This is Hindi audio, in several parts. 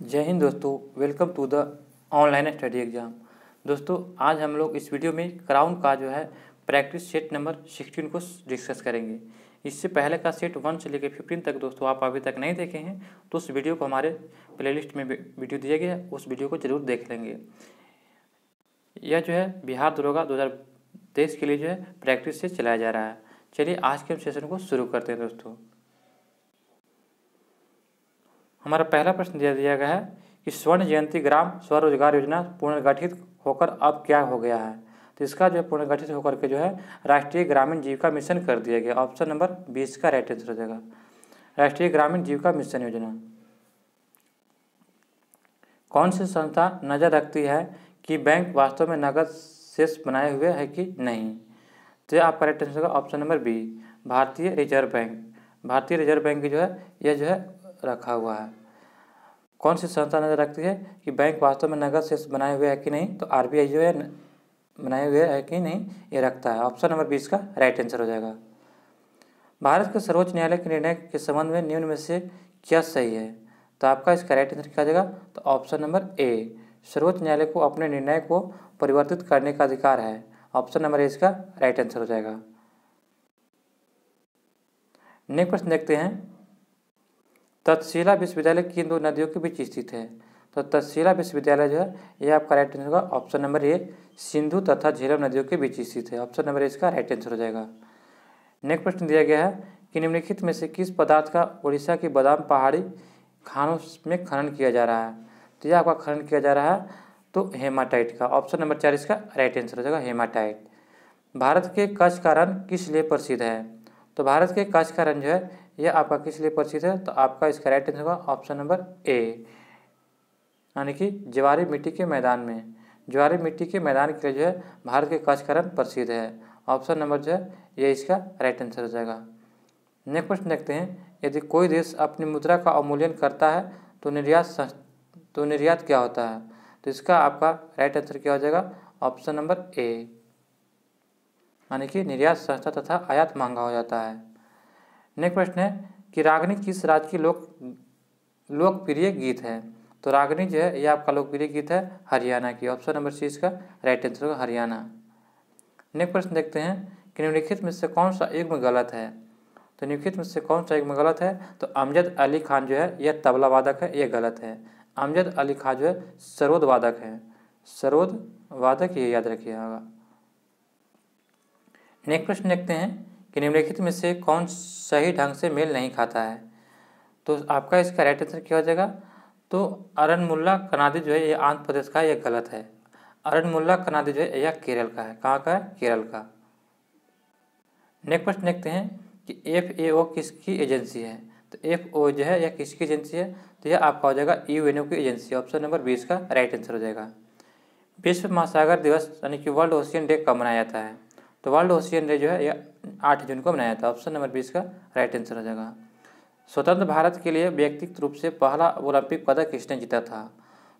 जय हिंद दोस्तों, welcome to the online study exam. दोस्तों आज हम लोग इस वीडियो में क्राउन का जो है प्रैक्टिस सेट नंबर 16 को डिस्कस करेंगे। इससे पहले का सेट 1 से लेकर 15 तक दोस्तों आप अभी तक नहीं देखे हैं तो उस वीडियो को हमारे प्लेलिस्ट में वीडियो दिया गया है, उस वीडियो को जरूर देख लेंगे। यह जो है बिहार दरोगा 2023 के लिए जो है प्रैक्टिस से चलाया जा रहा है। चलिए आज के सेशन को शुरू करते हैं दोस्तों। हमारा पहला प्रश्न दिया गया है कि स्वर्ण जयंती ग्राम स्वरोजगार योजना पुनर्गठित होकर अब क्या हो गया है। तो इसका जो है पुनर्गठित होकर के जो है राष्ट्रीय ग्रामीण जीविका मिशन कर दिया गया। ऑप्शन नंबर 20 का राइट आंसर हो जाएगा, राष्ट्रीय ग्रामीण जीविका मिशन योजना। कौन सी संस्था नजर रखती है कि बैंक वास्तव में नकद शेष बनाए हुए है कि नहीं। तो आपका राइट आंसर होगा ऑप्शन नंबर बी, भारतीय रिजर्व बैंक। भारतीय रिजर्व बैंक की जो है यह जो है रखा हुआ है। कौन सी संस्था नजर रखती है कि बैंक वास्तव में नकद शेष बनाए हुए है कि नहीं। तो आरबीआई जो है बनाए हुए है कि नहीं ये रखता है। ऑप्शन नंबर 20 का राइट आंसर हो जाएगा। भारत के सर्वोच्च न्यायालय के निर्णय के संबंध में निम्न में से क्या सही है। तो आपका इसका राइट आंसर क्या जाएगा। तो ऑप्शन नंबर ए, सर्वोच्च न्यायालय को अपने निर्णय को परिवर्तित करने का अधिकार है। ऑप्शन नंबर ए इसका राइट आंसर हो जाएगा। नेक्स्ट प्रश्न देखते हैं। तक्षशिला विश्वविद्यालय किन दो नदियों के बीच स्थित है। तो तक्षशिला विश्वविद्यालय जो है यह आपका राइट आंसर होगा। ऑप्शन नंबर ए, सिंधु तथा झेलम नदियों के बीच स्थित है। ऑप्शन नंबर ए इसका राइट आंसर हो जाएगा। नेक्स्ट प्रश्न दिया गया है कि निम्नलिखित में से किस पदार्थ का उड़ीसा की बादाम पहाड़ी खानों में खनन किया जा रहा है। तो यह आपका खनन किया जा रहा है तो हेमाटाइट का। ऑप्शन नंबर 4 इसका राइट आंसर हो जाएगा, हेमाटाइट। भारत के कच्छ का रण किस लिए प्रसिद्ध है। तो भारत के कच्छ का रण जो है यह आपका किस लिए प्रसिद्ध है। तो आपका इसका राइट आंसर होगा ऑप्शन नंबर ए, यानी कि ज्वारी मिट्टी के मैदान में। ज्वारी मिट्टी के मैदान के लिए जो है भारत के कच्छ का रण प्रसिद्ध है। ऑप्शन नंबर जो है ये इसका राइट आंसर हो जाएगा। नेक्स्ट प्रश्न देखते हैं। यदि कोई देश अपनी मुद्रा का अवमूल्यन करता है तो निर्यात क्या होता है। तो इसका आपका राइट आंसर क्या हो जाएगा। ऑप्शन नंबर ए, यानी कि निर्यात सस्ता तथा आयात महंगा हो जाता है। नेक्स्ट प्रश्न है कि रागनी किस राज्य की लोकप्रिय गीत है। तो रागनी जो है यह आपका लोकप्रिय गीत है हरियाणा की। ऑप्शन नंबर सी इसका राइट आंसर होगा, हरियाणा। नेक्स्ट प्रश्न देखते हैं कि निम्नलिखित में से कौन सा युग्म गलत है। तो निम्नलिखित में से कौन सा युग्म गलत है। तो अमजद अली खान जो है यह तबला वादक है, यह गलत है। अमजद अली खान जो है सरोद वादक है, सरोद वादक, ये याद रखिएगा। नेक्स्ट प्रश्न देखते हैं कि निम्नलिखित में से कौन सही ढंग से मेल नहीं खाता है। तो आपका इसका राइट आंसर क्या हो जाएगा। तो अरनमुल्ला कनाडी जो है ये आंध्र प्रदेश का, यह गलत है। अरनमुल्ला कनाडी जो है यह केरल का है। कहाँ का है, केरल का। नेक्स्ट प्रश्न देखते हैं कि FAO किसकी एजेंसी है। तो FAO जो है यह किसकी एजेंसी है। तो यह आपका हो जाएगा UNO की एजेंसी। ऑप्शन नंबर 20 का राइट आंसर हो जाएगा। विश्व महासागर दिवस यानी कि वर्ल्ड ओशियन डे कब मनाया जाता है। तो वर्ल्ड ओशियन डे जो है यह 8 जून को मनाया था। ऑप्शन नंबर 20 का राइट आंसर हो जाएगा। स्वतंत्र भारत के लिए व्यक्तिगत रूप से पहला ओलंपिक पदक किसने जीता था।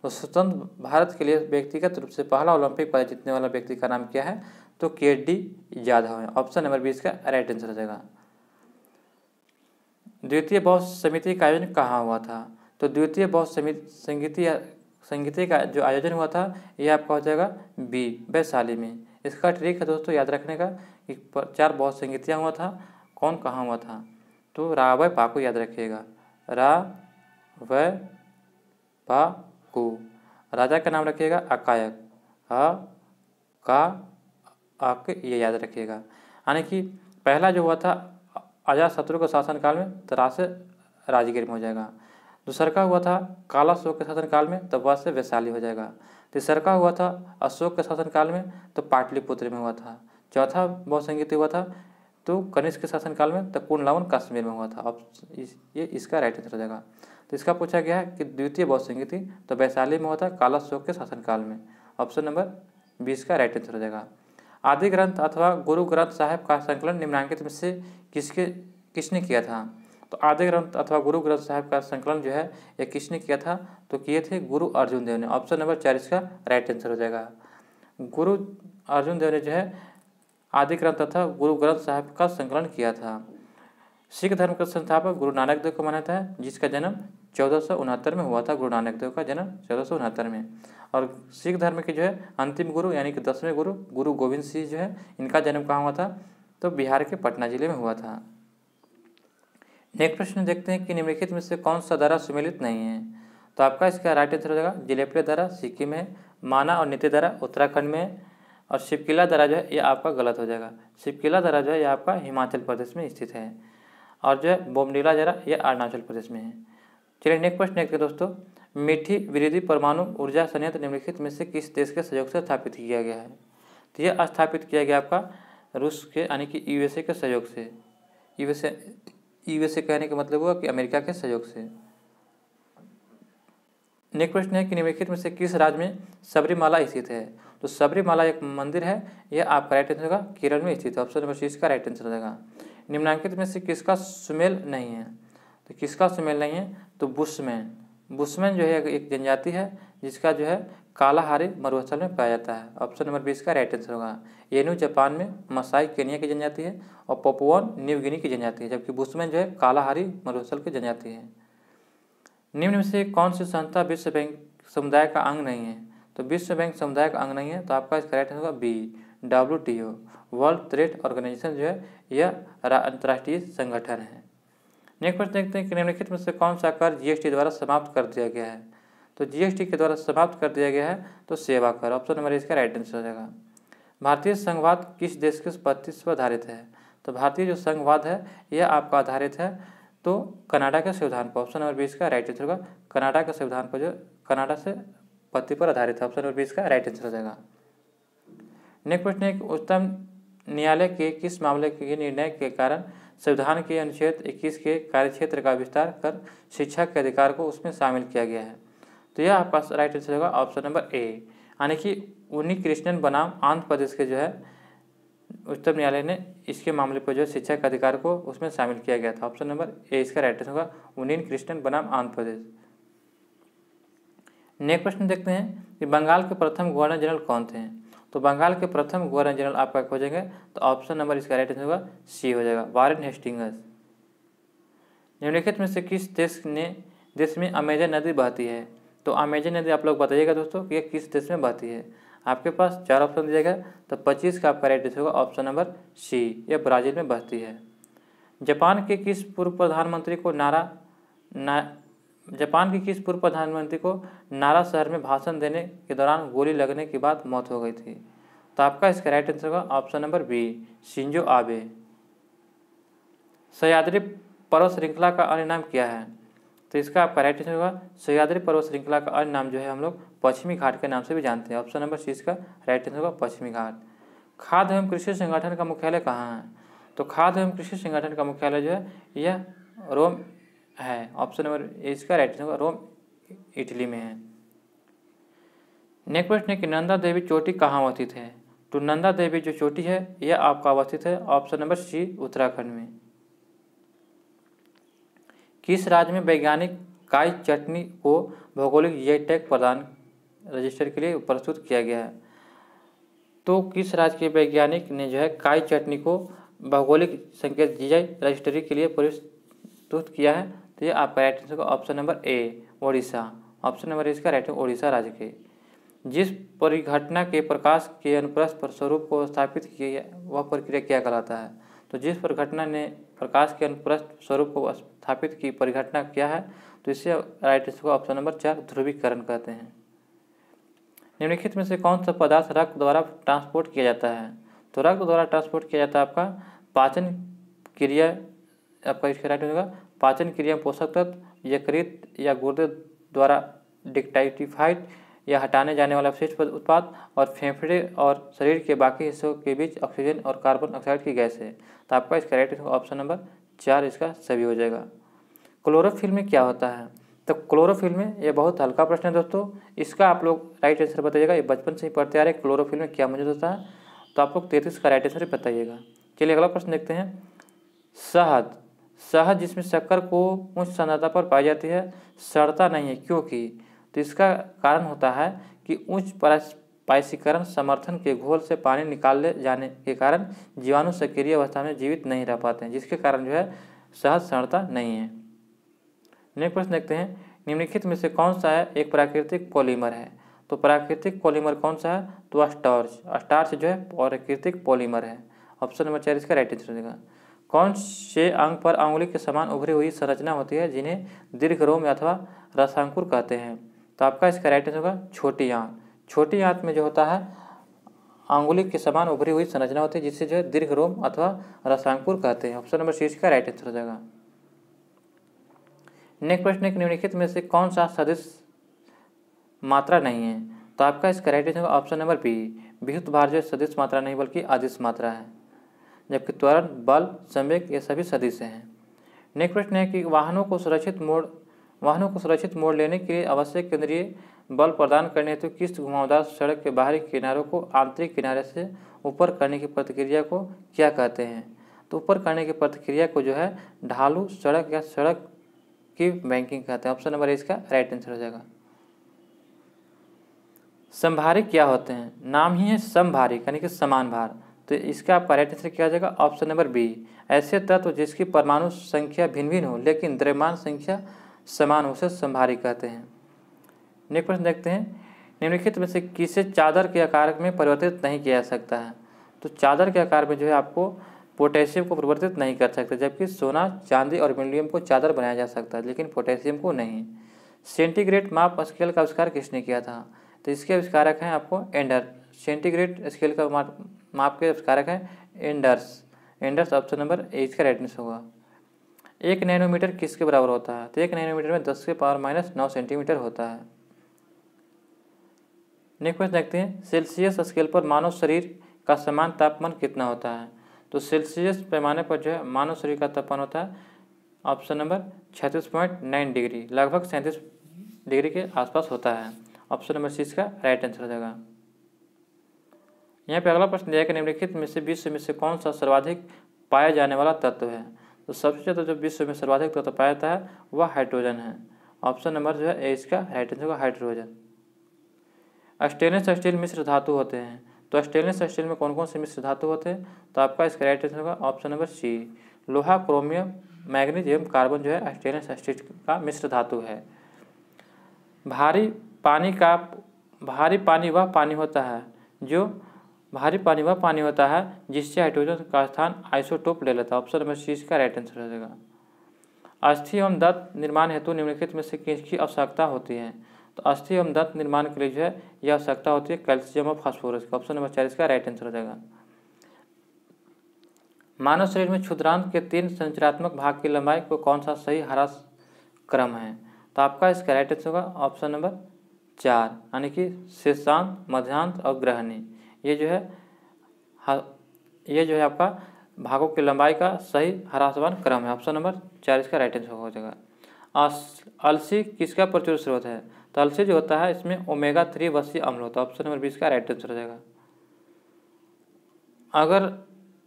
तो स्वतंत्र भारत के लिए व्यक्तिगत रूप से पहला ओलंपिक पदक जीतने वाला व्यक्ति का नाम क्या है। तो KD यादव है। ऑप्शन नंबर 20 का राइट आंसर हो जाएगा। द्वितीय बौद्ध समिति का आयोजन कहाँ हुआ था। तो द्वितीय बौद्ध संगीति का जो आयोजन हुआ था यह आपका हो जाएगा बी, वैशाली में। इसका ट्रिक है दोस्तों याद रखने का कि 4 बौद्ध संगीतियाँ हुआ था, कौन कहाँ हुआ था। तो रावय पाकू याद रखिएगा, रावय पाकू। राजा का नाम रखिएगा अकायक, ये याद रखिएगा। यानी कि पहला जो हुआ था अजातशत्रु के शासनकाल में, तो रा से राजगीर में हो जाएगा। दूसरा का हुआ था काला अशोक के शासनकाल में, तो वह से वैशाली हो जाएगा। तीसरा का हुआ था अशोक के शासनकाल में, तो पाटलिपुत्र में हुआ था। चौथा बौद्ध संगीत हुआ था तो कनिष्क के शासनकाल में, तो कुंडलावन कश्मीर में हुआ था। अब ये इसका राइट आंसर हो जाएगा। तो इसका पूछा गया है कि द्वितीय बौद्ध संगीति तो वैशाली में हुआ था काला अशोक के शासनकाल में। ऑप्शन नंबर 20 का राइट आंसर हो जाएगा। आदि ग्रंथ अथवा गुरु ग्रंथ साहिब का संकलन निम्नलिखित में से किसने किया था। तो आदि ग्रंथ अथवा गुरु ग्रंथ साहिब का संकलन जो है ये किसने किया था। तो किए थे गुरु अर्जुन देव ने। ऑप्शन नंबर 4 इसका राइट आंसर हो जाएगा। गुरु अर्जुन देव ने जो है आदि ग्रंथ तथा गुरु ग्रंथ साहिब का संकलन किया था। सिख धर्म का संस्थापक गुरु नानक देव को माना जाता है, जिसका जन्म 1469 में हुआ था। गुरु नानक देव का जन्म 1469 में। और सिख धर्म के जो है अंतिम गुरु यानी कि 10वें गुरु गुरु गोविंद सिंह जो है, इनका जन्म कहाँ हुआ था? तो बिहार के पटना जिले में हुआ था। नेक्स्ट प्रश्न देखते हैं कि निम्नलिखित में से कौन सा दर्रा सुमेलित नहीं है? तो आपका इसका राइट आंसर हो जाएगा जिलेपले दर्रा सिक्किम में, माना और नीति दर्रा उत्तराखंड में, और शिवकिला दर्रा जो है ये आपका गलत हो जाएगा। शिवकिला दर्रा जो है ये आपका हिमाचल प्रदेश में स्थित है, और जो है बोमडीला दर्रा ये अरुणाचल प्रदेश में है। चलिए नेक्स्ट प्रश्न देखते हैं दोस्तों, मीठी विरोधी परमाणु ऊर्जा संयंत्र निम्नलिखित में से किस देश के सहयोग से स्थापित किया गया है? तो यह स्थापित किया गया आपका रूस के यानी कि यूएसए के सहयोग से। यूएसए कहने का मतलब हुआ कि अमेरिका के सहयोग से। नेक्स्ट प्रश्न है कि निम्नलिखित में से किस राज्य में सबरीमाला स्थित है? तो सबरीमाला एक मंदिर है, यह आपका राइट आंसर होगा केरल में स्थित है। ऑप्शन नंबर सी इसका राइट आंसर हो जाएगा। निम्नलिखित में से किसका सुमेल नहीं है? तो किसका सुमेल नहीं है? तो बुशमैन। बुशमैन जो है एक जनजाति है जिसका जो है कालाहारी मरुस्थल में पाया जाता है। ऑप्शन नंबर 20 का राइट आंसर होगा। एनु जापान में, मसाई केनिया की जनजाति है, और पपुआ न्यू गिनी की जनजाति है, जबकि बुशमैन जो है कालाहारी मरुस्थल की जनजाति है। निम्न में से कौन सी संस्था विश्व बैंक समुदाय का अंग नहीं है? तो विश्व बैंक समुदाय का अंग नहीं है, तो आपका इसका राइट आंसर होगा B WTO world trade organisation जो है यह अंतर्राष्ट्रीय संगठन है। नेक्स्ट प्रश्न देखते हैं कि निम्नलिखित में से कौन सा कर जीएसटी द्वारा समाप्त कर दिया गया है? तो जीएसटी के द्वारा समाप्त कर दिया गया है तो सेवा कर। ऑप्शन नंबर इसका राइट आंसर हो जाएगा। भारतीय संघवाद किस देश के प्रतिष्ठ पर आधारित है? तो भारतीय जो संघवाद है यह आपका आधारित है तो कनाडा के संविधान पर। ऑप्शन नंबर 20 का राइट आंसर होगा कनाडा के संविधान पर, जो कनाडा से पत्ती पर आधारित है। ऑप्शन नंबर 20 का राइट आंसर हो जाएगा। नेक्स्ट प्रश्न है कि उच्चतम न्यायालय के किस मामले के निर्णय के कारण संविधान के अनुच्छेद 21 के कार्यक्षेत्र का विस्तार कर शिक्षा के अधिकार को उसमें शामिल किया गया है? तो यह आपका राइट आंसर होगा ऑप्शन नंबर ए, यानी कि उन्नी कृष्णन बनाम आंध्र प्रदेश के जो है उच्चतम न्यायालय ने इसके मामले पर जो शिक्षा के अधिकार को उसमें शामिल किया गया था। ऑप्शन नंबर ए इसका राइट आंसर होगा उन्नी कृष्णन बनाम आंध्र प्रदेश। नेक्स्ट प्रश्न देखते हैं कि बंगाल के प्रथम गवर्नर जनरल कौन थे? तो बंगाल के प्रथम गवर्नर जनरल आपका खोजेंगे तो ऑप्शन नंबर इसका राइट आंसर होगा सी हो जाएगा, वारेन हेस्टिंग्स। निम्नलिखित में से किस देश में अमेजन नदी बहती है? तो अमेजन नदी आप लोग बताइएगा दोस्तों कि यह किस देश में बहती है। आपके पास 4 ऑप्शन दिएगा तो 25 का आपका राइट आंसर होगा ऑप्शन नंबर सी, यह ब्राज़ील में बहती है। जापान के किस पूर्व प्रधानमंत्री को नारा शहर में भाषण देने के दौरान गोली लगने के बाद मौत हो गई थी? तो आपका इसका राइट आंसर होगा option number B, Shinzo Abe. Sahyadri पर्वत श्रृंखला का अन्य नाम क्या है? तो इसका आपका राइट आंसर होगा सह्याद्री पर्वत श्रृंखला का अन्य नाम जो है हम लोग पश्चिमी घाट के नाम से भी जानते हैं। ऑप्शन नंबर सी इसका राइट आंसर होगा पश्चिमी घाट। खाद्य एवं कृषि संगठन का मुख्यालय कहाँ है? तो खाद्य एवं कृषि संगठन का मुख्यालय जो है यह रोम है। ऑप्शन नंबर ए इसका राइट आंसर होगा रोम इटली में है। नेक्स्ट प्रश्न है कि नंदा देवी चोटी कहाँ अवस्थित है? तो नंदा देवी जो चोटी है यह आपका अवस्थित है ऑप्शन नंबर सी उत्तराखंड में। किस राज्य में वैज्ञानिक काई चटनी को भौगोलिक जीआई टैग प्रदान रजिस्टर के लिए प्रस्तुत किया गया है? तो किस राज्य के वैज्ञानिक ने जो है काई चटनी को भौगोलिक संकेत जीआई रजिस्ट्री के लिए प्रस्तुत किया है? तो ये आपका राइट आंसर होगा option number A, Odisha. Option number इसका राइट है ओडिशा राज्य के। जिस परिघटना के प्रकाश के अनुप्रस्थ स्वरूप को स्थापित किया वह प्रक्रिया क्या कहलाता है? तो जिस परिघटना ने प्रकाश के अनुप्रस्थ स्वरूप को स्थापित की परिघटना क्या है? तो इससे राइट आंसर को ऑप्शन नंबर 4 ध्रुवीकरण कहते हैं। निम्नलिखित में से कौन सा पदार्थ रक्त द्वारा ट्रांसपोर्ट किया जाता है? तो रक्त द्वारा ट्रांसपोर्ट किया जाता है आपका पाचन क्रिया, आपका इसका राइट होगा पाचन क्रिया पोषक तत्व यकृत या गुर्दे द्वारा डिकटाइफाइड या हटाने जाने वाला अपशिष्ट उत्पाद और फेफड़े और शरीर के बाकी हिस्सों के बीच ऑक्सीजन और कार्बन ऑक्साइड की गैस है। तो आपका इसका राइट ऑप्शन नंबर 4 इसका सभी हो जाएगा। क्लोरोफिल में क्या होता है? तो क्लोरोफिल में ये बहुत हल्का प्रश्न है दोस्तों, इसका आप लोग राइट आंसर बताइएगा। ये बचपन से ही पढ़ते आ रहे क्लोरोफिल में क्या मौजूद होता है, तो आप लोग 33 का राइट आंसर बताइएगा। चलिए अगला प्रश्न देखते हैं। शहद जिसमें शक्कर को उच्च सांद्रता पर पाई जाती है सड़ता नहीं है, क्योंकि? तो इसका कारण होता है कि उच्च पाइसीकरण समर्थन के घोल से पानी निकाले जाने के कारण जीवाणु सक्रिय अवस्था में जीवित नहीं रह पाते हैं, जिसके कारण जो है शहद सड़ता नहीं है। नेक्स्ट प्रश्न देखते हैं, निम्नलिखित में से कौन सा है एक प्राकृतिक पॉलीमर है। तो प्राकृतिक पॉलीमर कौन सा है, तो स्टार्च। स्टार्च जो है प्राकृतिक पॉलीमर है। ऑप्शन नंबर 4 इसका राइट आंसर हो जाएगा। कौन से अंग पर अंगुली के समान उभरी हुई संरचना होती है जिन्हें दीर्घरोम अथवा रसांकुर कहते हैं। तो आपका इसका राइट आंसर होगा छोटी आंत। छोटी आंत में जो होता है अंगुली के समान उभरी हुई संरचना होती है जिससे जो है दीर्घरोम अथवा रसांकुर कहते हैं। ऑप्शन नंबर 6 का राइट आंसर हो जाएगा। नेक्स्ट प्रश्न है, निम्नलिखित में से कौन सा सदिश मात्रा नहीं है। तो आपका इसका right answer option number B, विद्युत भार जो है सदिश मात्रा नहीं बल्कि अदिश मात्रा है, जबकि त्वरण, बल, संवेग ये सभी सदिश हैं। नेक्स्ट प्रश्न है कि वाहनों को सुरक्षित मोड़ लेने के लिए आवश्यक केंद्रीय बल प्रदान करने हेतु किस घुमावदार सड़क के बाहरी किनारों को आंतरिक किनारे से ऊपर करने की प्रतिक्रिया को क्या कहते हैं। तो ऊपर करने की प्रतिक्रिया को जो है ढालू सड़क या सड़क की बैंकिंग कहते हैं। ऑप्शन नंबर इसका राइट आंसर हो जाएगा। समभारिक क्या होते हैं, नाम ही है समभारिक यानी कि समान भार। तो इसका आपका राइट आंसर क्या हो जाएगा, ऑप्शन नंबर बी, ऐसे तत्व जिसकी परमाणु संख्या भिन्न भिन्न हो लेकिन द्रव्यमान संख्या समान हो उसे समभारिक कहते हैं। नेक्स्ट प्रश्न देखते हैं, निम्नलिखित में से किसे चादर के आकार में परिवर्तित नहीं किया जा सकता है। तो चादर के आकार में जो है आपको पोटेशियम को परिवर्तित नहीं कर सकते, जबकि सोना, चांदी और मिलियम को चादर बनाया जा सकता है लेकिन पोटेशियम को नहीं। सेंटीग्रेड माप स्केल का आविष्कार किसने किया था। तो इसके आविष्कारक हैं आपको एंडर। सेंटीग्रेड स्केल का माप के आविष्कारक हैं एंडर्स। ऑप्शन नंबर ए इसका राइट आंसर होगा। 1 नैनोमीटर किसके बराबर होता है। तो 1 नैनोमीटर में 10⁻⁹ सेंटीमीटर होता है। नेक्स्ट क्वेश्चन देखते हैं, सेल्सियस स्केल पर मानव शरीर का समान तापमान कितना होता है। तो सेल्सियस पैमाने पर जो है मानव शरीर का तापमान होता है ऑप्शन नंबर 36.9 डिग्री, लगभग 37 डिग्री के आसपास होता है। ऑप्शन नंबर 6 का राइट आंसर हो जाएगा। यहाँ पे अगला प्रश्न दिया है कि निम्नलिखित में से विश्व में से कौन सा सर्वाधिक पाया जाने वाला तत्व है। तो सबसे ज़्यादा जो विश्व में सर्वाधिक तत्व पाया जाता है वह हाइड्रोजन है। ऑप्शन नंबर जो है ए इसका राइट आंसर होगा हाइड्रोजन। स्टेनलेस स्टील मिश्र धातु होते हैं। तो स्टेनलेस स्टील में कौन कौन से मिश्र धातु होते हैं। तो आपका इसका राइट आंसर होगा ऑप्शन नंबर सी, लोहा, क्रोमियम, मैग्नीज एवं कार्बन जो है स्टेनलेस स्टील का मिश्र धातु है। भारी पानी वह पानी होता है जिससे हाइड्रोजन का स्थान आइसोटोप ले लेता है। ऑप्शन नंबर सी इसका राइट आंसर हो जाएगा। अस्थि एवं दंत निर्माण हेतु निम्नलिखित में से किसकी आवश्यकता होती है। तो अस्थि एवं दंत निर्माण के लिए जो है यह आवश्यकता होती है कैल्शियम और फास्फोरस का। ऑप्शन नंबर 4 इसका राइट आंसर हो जाएगा। मानव शरीर में क्षुद्रांत के 3 संरचनात्मक भाग की लंबाई को कौन सा सही ह्रास क्रम है। तो आपका इसका राइट आंसर होगा ऑप्शन नंबर 4 यानी कि शेषांत, मध्यांत और ग्रहणी। ये जो है आपका भागों की लंबाई का सही ह्रासवान क्रम है। ऑप्शन नंबर 4 इसका राइट आंसर हो जाएगा। अलसी किसका प्रचुर स्रोत है। तो अलसी जो होता है इसमें ओमेगा 3 वसीय अम्ल होता है। ऑप्शन नंबर 20 का राइट आंसर हो जाएगा। अगर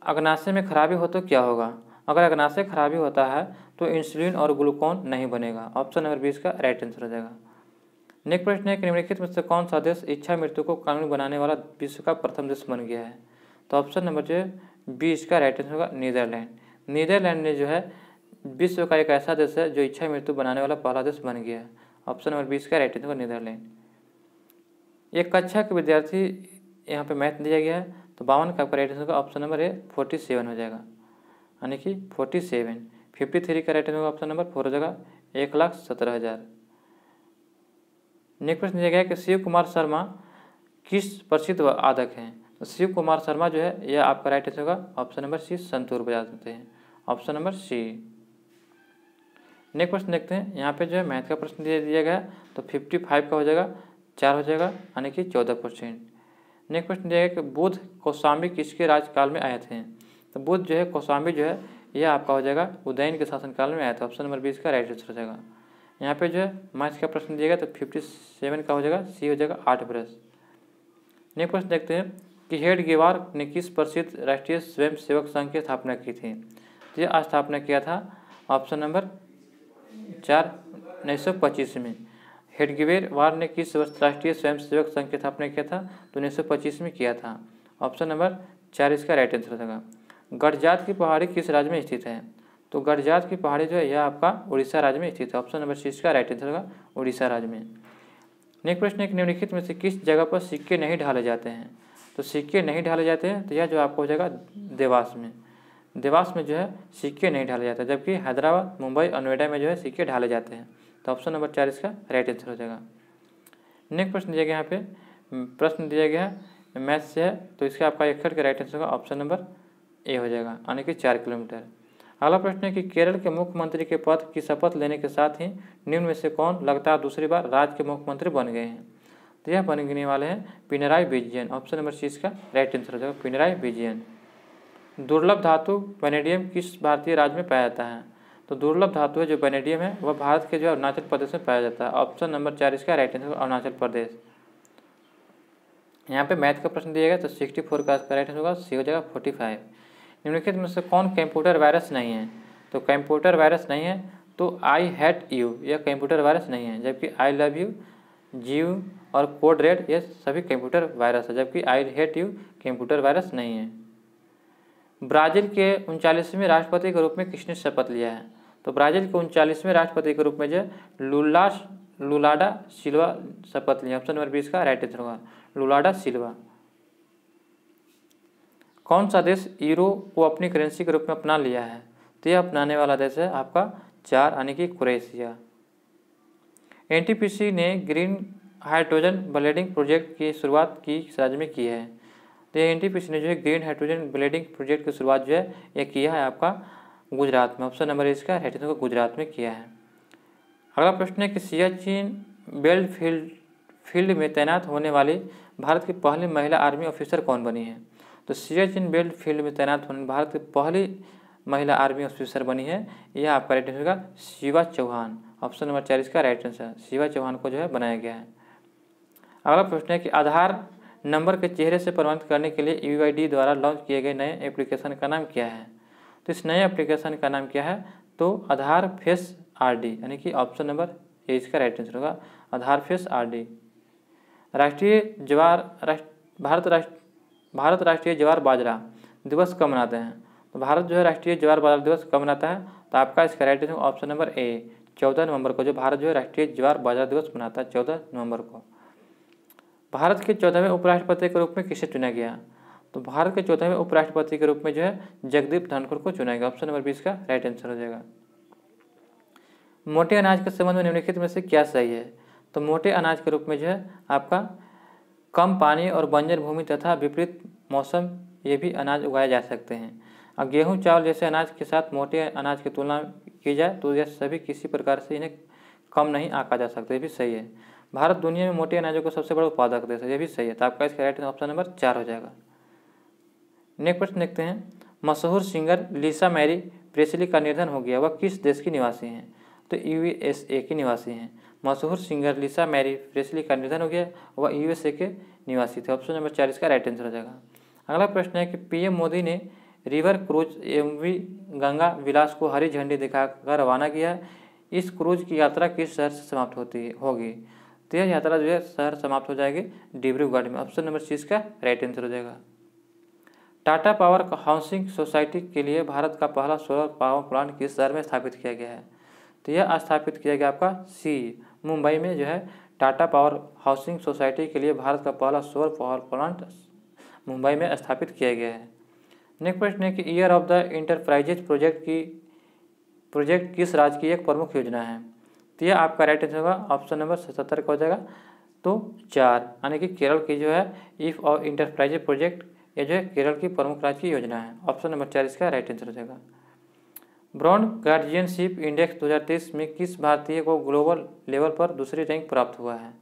अग्नाशय में खराबी हो तो क्या होगा। अगर अग्नाशय खराबी होता है तो इंसुलिन और ग्लूकोन नहीं बनेगा। ऑप्शन नंबर 20 का राइट आंसर हो जाएगा। नेक्स्ट प्रश्न है कि निम्नलिखित में से कौन सा देश इच्छा मृत्यु को कानूनी बनाने वाला विश्व का प्रथम देश बन गया है। तो ऑप्शन नंबर जो है 20 का राइट आंसर होगा नीदरलैंड। नीदरलैंड ने जो है विश्व का एक ऐसा देश है जो इच्छा मृत्यु बनाने वाला पहला देश बन गया है। ऑप्शन नंबर 20 का राइट आंसर होगा नीदरलैंड। एक कक्षा के विद्यार्थी यहाँ पे मैथ दिया गया है तो 52 का आपका राइट आंसर होगा ऑप्शन नंबर ए 47 हो जाएगा यानी कि 47। 53 का राइट आंसर होगा ऑप्शन नंबर 4 हो जाएगा 1,17,000। नेक्स्ट प्रश्न दिया गया है कि शिव कुमार शर्मा किस प्रसिद्ध वादक हैं। तो शिव कुमार शर्मा जो है यह आपका राइट आंसर होगा ऑप्शन नंबर सी, संतूर बजाते हैं। ऑप्शन नंबर सी। नेक्स्ट प्रश्न देखते हैं, यहाँ पे जो है मैथ का प्रश्न दिया गया तो 55 का हो जाएगा 4 हो जाएगा यानी कि 14%। नेक्स्ट प्रश्न दिया गया कि बुद्ध कौशाम्बी किसके राजकाल में आए थे। तो बुद्ध जो है कौशाम्बी जो है यह आपका हो जाएगा उदयन के शासनकाल में आया था। ऑप्शन नंबर 20 का राइट आंसर हो जाएगा। यहाँ पे जो है मैथ्स का प्रश्न दिया गया तो 57 का हो जाएगा, सी हो जाएगा 8 बरस। नेक्स्ट प्रश्न देखते हैं कि हेडगेवार ने किस प्रसिद्ध राष्ट्रीय स्वयंसेवक संघ की स्थापना की थी। तो यह स्थापना किया था ऑप्शन नंबर 4 1925 में। हेडगेवार ने किस वर्ष राष्ट्रीय स्वयंसेवक संघ की स्थापना किया था। तो 1925 में किया था। ऑप्शन नंबर 4 इसका राइट आंसर हो जाएगा। गडजात की पहाड़ी किस राज्य में स्थित है। तो गडजात की पहाड़ी जो है यह आपका उड़ीसा राज्य में स्थित है। ऑप्शन नंबर सी इसका राइट आंसर होगा, उड़ीसा राज्य में। नेक्स्ट प्रश्न है कि निम्नलिखित में से किस जगह पर सिक्के नहीं ढाले जाते हैं? तो सिक्के नहीं ढाले जाते हैं तो यह जो आपको हो जाएगा देवास में। देवास में जो है सिक्के नहीं ढाले जाते, जबकि हैदराबाद, मुंबई और नोएडा में जो है सिक्के ढाले जाते हैं। तो ऑप्शन नंबर 4 इसका राइट आंसर हो जाएगा। नेक्स्ट प्रश्न दिया गया यहाँ पे, प्रश्न दिया गया है मैथ से है, तो इसका आपका 61 का राइट आंसर होगा, ऑप्शन नंबर ए हो जाएगा, यानी कि 4 किलोमीटर। अगला प्रश्न है कि केरल के मुख्यमंत्री के पद की शपथ लेने के साथ ही निम्न में से कौन लगातार दूसरी बार राज्य के मुख्यमंत्री बन गए हैं? तो यह बनने वाले हैं Pinarayi Vijayan. Option number C इसका राइट आंसर हो जाएगा, पिनराई विजयन। दुर्लभ धातु वैनेडियम किस भारतीय राज्य में पाया जाता है? तो दुर्लभ धातु है जो वैनेडियम है वह भारत के जो अरुणाचल प्रदेश में पाया जाता है। ऑप्शन नंबर 4 इसका राइट आंसर अरुणाचल प्रदेश। यहाँ पे मैथ का प्रश्न दिया गया तो 64 का राइट आंसर होगा, सी हो जाएगा 45। निम्नलिखित में से कौन कंप्यूटर वायरस नहीं है? तो कंप्यूटर वायरस नहीं है तो आई हेट यू यह कंप्यूटर वायरस नहीं है, जबकि आई लव यू, जीव और कोड रेड ये सभी कंप्यूटर वायरस है, जबकि I hate you computer virus नहीं है। ब्राज़ील के 39वें राष्ट्रपति के रूप में किसने शपथ लिया है? तो ब्राज़ील के 39वें राष्ट्रपति के रूप में जो लुलाडा सिल्वा शपथ लिया। ऑप्शन नंबर 20 का राइट आंसर होगा, लुलाडा सिल्वा। कौन सा देश यूरो को अपनी करेंसी के रूप में अपना लिया है? तो यह अपनाने वाला देश है आपका 4 यानी कि क्रोएशिया। एनटीपीसी ने ग्रीन हाइड्रोजन ब्लेंडिंग प्रोजेक्ट की शुरुआत किस राज्य में की है? तो ये एनटीपीसी ने जो है ग्रीन हाइड्रोजन ब्लेंडिंग प्रोजेक्ट की शुरुआत जो है यह किया है आपका गुजरात में। ऑप्शन नंबर इसका राइट आंसर गुजरात में किया है। अगला प्रश्न है कि सियाचिन बेल्ट फील्ड में तैनात होने वाली भारत की पहली महिला आर्मी ऑफिसर कौन बनी है? तो सियाचिन बेल्ट फील्ड में तैनात होने भारत की पहली महिला आर्मी ऑफिसर बनी है, यह आपका राइट आंसर होगा शिवा चौहान। ऑप्शन नंबर 4 इसका राइट आंसर, शिवा चौहान को जो है बनाया गया है। अगला प्रश्न है कि आधार नंबर के चेहरे से प्रमाणित करने के लिए यूआईडी द्वारा लॉन्च किए गए नए एप्लीकेशन का नाम क्या है? तो इस नए एप्लीकेशन का नाम क्या है? तो आधार फेस आरडी, यानी कि ऑप्शन नंबर ए इसका राइट आंसर होगा, आधार फेस आरडी। भारत राष्ट्रीय ज्वार बाजरा दिवस कब मनाते हैं? तो भारत जो है राष्ट्रीय ज्वार बाजरा दिवस कब मनाता है? तो आपका इसका right answer option number A 14 नवंबर को जो भारत जो है राष्ट्रीय ज्वार बाजरा दिवस मनाता है 14 नवंबर को। भारत के 14वें उपराष्ट्रपति के रूप में किसे चुना गया? तो भारत के 14वें उपराष्ट्रपति के रूप में जो है जगदीप धनखड़ को चुना गया। ऑप्शन नंबर 20 का राइट आंसर हो जाएगा। मोटे अनाज के संबंध में निम्नलिखित में से क्या सही है? तो मोटे अनाज के रूप में जो है आपका कम पानी और बंजर भूमि तथा विपरीत मौसम ये भी अनाज उगाए जा सकते हैं। और गेहूँ चावल जैसे अनाज के साथ मोटे अनाज की तुलना की जाए तो यह सभी किसी प्रकार से इन्हें कम नहीं आंका जा सकता, ये भी सही है। भारत दुनिया में मोटे अनाजों का सबसे बड़ा उत्पादक देश है, ये भी सही है। तो आपका इसका राइट ऑप्शन नंबर 4 हो जाएगा। नेक्स्ट प्रश्न देखते हैं, मशहूर सिंगर लिसा मैरी प्रेस्ली का निधन हो गया, वह किस देश की निवासी हैं? तो यूएसए की निवासी हैं। मशहूर सिंगर लिसा मैरी प्रेस्ली का निधन हो गया, वह यूएसए के निवासी थे। ऑप्शन नंबर 4 इसका राइट आंसर हो जाएगा। अगला प्रश्न है कि पीएम मोदी ने रिवर क्रूज एमवी गंगा विलास को हरी झंडी दिखाकर रवाना किया। इस क्रूज की यात्रा किस शहर से समाप्त होगी? तो यह यात्रा जो है शहर समाप्त हो जाएगी डिब्रूगढ़ में। ऑप्शन नंबर 6 का राइट आंसर हो जाएगा। टाटा पावर हाउसिंग सोसाइटी के लिए भारत का पहला सोलर पावर प्लांट किस शहर में स्थापित किया गया है? तो यह स्थापित किया गया आपका सी मुंबई में जो है टाटा पावर हाउसिंग सोसाइटी के लिए भारत का पहला सोलर पावर प्लांट मुंबई में स्थापित किया गया है। नेक्स्ट प्रश्न है कि year of the enterprises project किस राज्य की एक प्रमुख योजना है? तो यह आपका राइट आंसर होगा ऑप्शन नंबर 77 का हो जाएगा, तो 4 यानी कि केरल की जो है ईफ ऑफ इंटरप्राइजेज प्रोजेक्ट ये जो है केरल की प्रमुख राज्य की योजना है। ऑप्शन नंबर 4 इसका राइट आंसर हो जाएगा। ब्रॉड गार्जियनशिप इंडेक्स 2023 में किस भारतीय को ग्लोबल लेवल पर दूसरी रैंक प्राप्त हुआ है?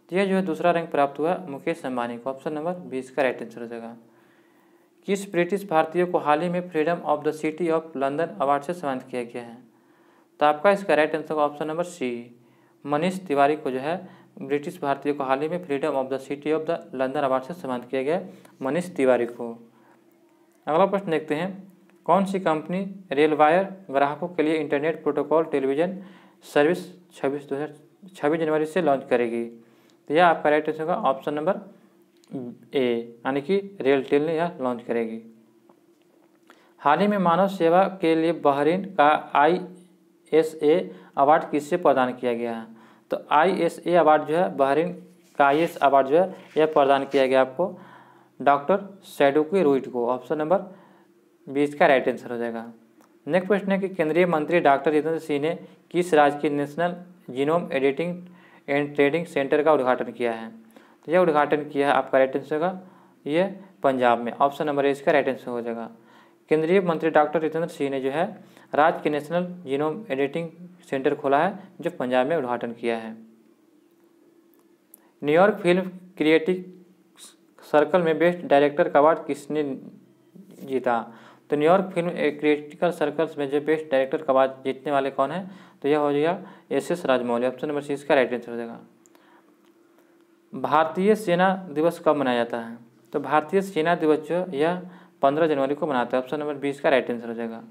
तो यह जो है दूसरा रैंक प्राप्त हुआ मुकेश अंबानी को। ऑप्शन नंबर 20 का राइट आंसर हो जाएगा। किस ब्रिटिश भारतीय को हाल ही में freedom of the city of London award से सम्मानित किया गया है? तो आपका इसका राइट आंसर होगा option number C Manish Tiwari को जो है ब्रिटिश भारतीय को हाल ही में freedom of the city of the London award से सम्मानित किया गया मनीष तिवारी को। अगला प्रश्न देखते हैं, कौन सी कंपनी रेलवायर ग्राहकों के लिए इंटरनेट प्रोटोकॉल टेलीविज़न सर्विस 26 जनवरी से लॉन्च करेगी? तो यह आपका राइट आंसर होगा ऑप्शन नंबर ए यानी कि रेलटेल ने यह लॉन्च करेगी। हाल ही में मानव सेवा के लिए बहरीन का ISA अवार्ड किससे प्रदान किया गया है? तो ISA अवार्ड जो है, बहरीन का IS अवार्ड जो है यह प्रदान किया गया आपको डॉक्टर सैडुकी रुइट को। ऑप्शन नंबर 20 का राइट आंसर हो जाएगा। नेक्स्ट क्वेश्चन है कि केंद्रीय मंत्री डॉक्टर जितेंद्र सिंह ने किस राज्य के national genome editing and trading centre का उद्घाटन किया है? तो यह उद्घाटन किया है आपका राइट आंसर होगा ये पंजाब में। ऑप्शन नंबर ए इसका राइट आंसर हो जाएगा। केंद्रीय मंत्री डॉक्टर जितेंद्र सिंह ने जो है राज्य के नेशनल जीनोम एडिटिंग सेंटर खोला है जो पंजाब में उद्घाटन किया है। न्यूयॉर्क फिल्म क्रिएटिव सर्कल में बेस्ट डायरेक्टर का अवार्ड किसने जीता? तो न्यूयॉर्क फिल्म क्रिएटिकल सर्कल्स में जो बेस्ट डायरेक्टर का अवार्ड जीतने वाले कौन है? तो यह हो जाएगा SS Rajamouli. Option number C इसका राइट आंसर हो जाएगा। भारतीय सेना दिवस कब मनाया जाता है? तो भारतीय सेना दिवस जो यह 15 जनवरी को मनाता है। ऑप्शन नंबर 20 का राइट आंसर हो जाएगा।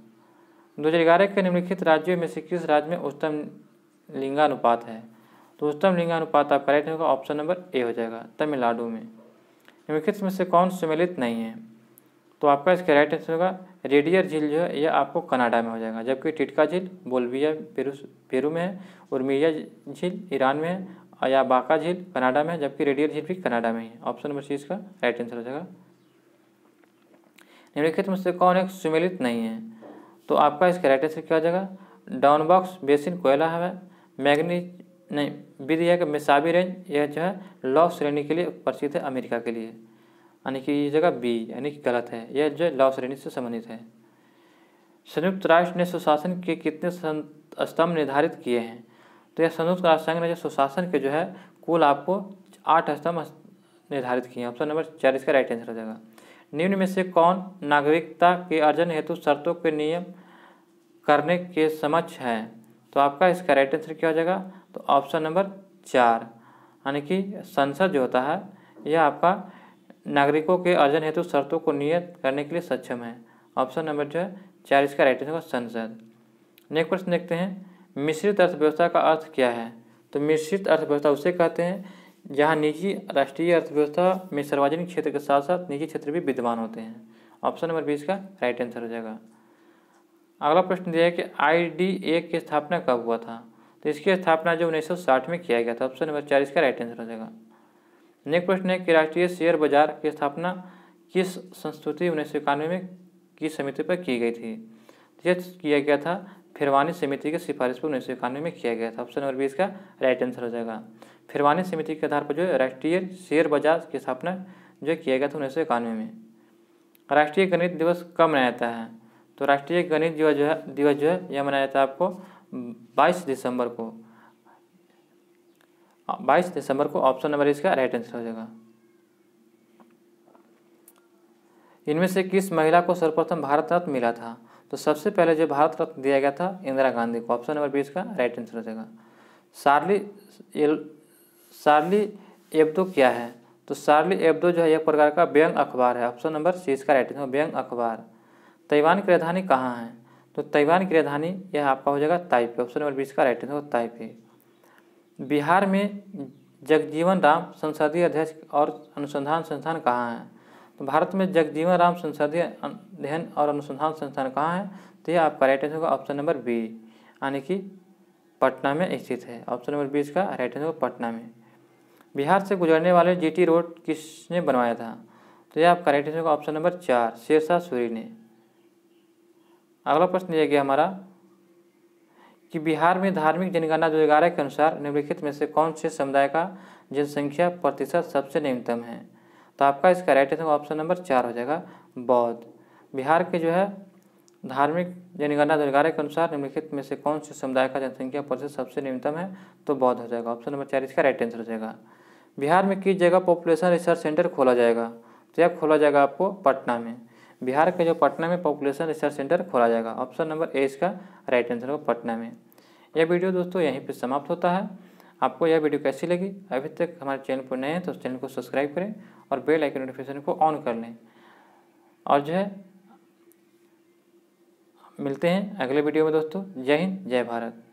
2011 के निम्नलिखित राज्यों में से किस राज्य में उच्चतम लिंगानुपात है? तो उच्चतम लिंगानुपात आपका राइट होगा। ऑप्शन नंबर ए हो जाएगा, तमिलनाडु में। निम्नलिखित में से कौन सम्मिलित नहीं है? तो आपका इसका राइट आंसर होगा रेडियर झील जो है यह आपको कनाडा में हो जाएगा, जबकि टिटका झील बोल्विया पेरू में है, उर्मिया झील ईरान में है, या बाका झील कनाडा में है, जबकि रेडियर झील भी कनाडा में है। ऑप्शन नंबर सी इसका राइट आंसर हो जाएगा। निम्नलिखित में से कौन एक सम्मिलित नहीं है? तो आपका इसका राइट आंसर क्या हो जाएगा? डाउनबॉक्स बेसिन कोयला है, मैग्नीज नहीं विधि मेसाबी रेंज यह जो है लौ श्रेणी के लिए प्रसिद्ध है अमेरिका के लिए, यानी कि ये जगह बी यानी कि गलत है, यह जो लौ श्रेणी से संबंधित है। संयुक्त राष्ट्र ने सुशासन के कितने स्तंभ निर्धारित किए हैं? तो यह संयुक्त राष्ट्र संघ ने जो सुशासन के जो है कुल आपको 8 स्तंभ निर्धारित किए हैं। ऑप्शन नंबर 4 इसका राइट आंसर हो जाएगा। निम्न में से कौन नागरिकता के अर्जन हेतु शर्तों के नियम करने के समक्ष है? तो आपका इसका राइट आंसर क्या हो जाएगा? तो ऑप्शन नंबर 4 यानी कि संसद जो होता है यह आपका नागरिकों के अर्जन हेतु शर्तों को नियत करने के लिए सक्षम है। ऑप्शन नंबर जो है 4 इसका राइट आंसर होगा संसद। नेक्स्ट प्रश्न देखते हैं, मिश्रित अर्थव्यवस्था का अर्थ क्या है? तो मिश्रित अर्थव्यवस्था उसे कहते हैं जहां निजी राष्ट्रीय अर्थव्यवस्था में सार्वजनिक क्षेत्र के साथ साथ निजी क्षेत्र भी विद्यमान होते हैं। ऑप्शन नंबर 20 का राइट आंसर हो जाएगा। अगला प्रश्न दिया है कि IDA की स्थापना कब हुआ था? तो इसकी स्थापना जो 1960 में किया गया था। ऑप्शन नंबर 4 इसका राइट आंसर हो जाएगा। नेक्स्ट प्रश्न है कि राष्ट्रीय शेयर बाजार की स्थापना किस संस्तुति 1991 में किस समिति पर की गई थी? यह किया गया था फिरवानी समिति की सिफारिश पर 1991 में किया गया था। ऑप्शन नंबर 20 का राइट आंसर हो जाएगा। फिरवानी समिति के आधार पर जो है राष्ट्रीय शेयर बाजार की स्थापना जो किया गया था 1991 में। राष्ट्रीय गणित दिवस कब मनाया जाता है? तो राष्ट्रीय गणित दिवस जो है यह मनाया जाता है आपको 22 दिसंबर को। 22 दिसंबर को ऑप्शन नंबर इसका राइट आंसर हो जाएगा। इनमें से किस महिला को सर्वप्रथम भारत रत्न मिला था? तो सबसे पहले जो भारत रत्न दिया गया था इंदिरा गांधी को। ऑप्शन नंबर 20 का राइट आंसर हो जाएगा। शार्ली एब्दो क्या है? तो शार्ली एब्दो जो है एक प्रकार का व्यंग अखबार है। ऑप्शन नंबर सी इसका राइट आंसर व्यंग अखबार। ताइवान की राजधानी कहाँ है? तो ताइवान की राजधानी यह आपका हो जाएगा ताइपे। ऑप्शन नंबर 20 का राइट आंसर ताइपे। बिहार में जगजीवन राम संसदीय अध्ययन और अनुसंधान संस्थान कहाँ है? तो भारत में जगजीवन राम संसदीय अध्ययन और अनुसंधान संस्थान कहाँ है? तो यह आपका राइट आंसर होगा ऑप्शन नंबर बी यानी कि पटना में स्थित है। ऑप्शन नंबर 20 का राइट आंसर होगा पटना में। बिहार से गुजरने वाले GT रोड किसने बनवाया था? तो यह आपका राइट आंसर होगा ऑप्शन नंबर 4 शेरशाह सूरी ने। अगला प्रश्न दिया गया हमारा कि बिहार में धार्मिक जनगणना 2011 के अनुसार निम्नलिखित में से कौन से समुदाय का जनसंख्या प्रतिशत सबसे न्यूनतम है? तो आपका इसका राइट आंसर ऑप्शन नंबर 4 हो जाएगा बौद्ध। बिहार के जो है धार्मिक जनगणना 2011 के अनुसार निम्नलिखित में से कौन से समुदाय का जनसंख्या प्रतिशत सबसे न्यूनतम है? तो बौद्ध हो जाएगा। ऑप्शन नंबर 4 इसका राइट आंसर हो जाएगा। बिहार में किस जगह पॉपुलेशन रिसर्च सेंटर खोला जाएगा? तो यह खोला जाएगा आपको पटना में। बिहार के जो पटना में पॉपुलेशन रिसर्च सेंटर खोला जाएगा। ऑप्शन नंबर ए इसका राइट आंसर होगा पटना में। यह वीडियो दोस्तों यहीं पर समाप्त होता है। आपको यह वीडियो कैसी लगी? अभी तक हमारे चैनल पर नए हैं तो चैनल को सब्सक्राइब करें और बेल आइकन नोटिफिकेशन को ऑन कर लें। और जो है मिलते हैं अगले वीडियो में दोस्तों। जय हिंद, जय भारत।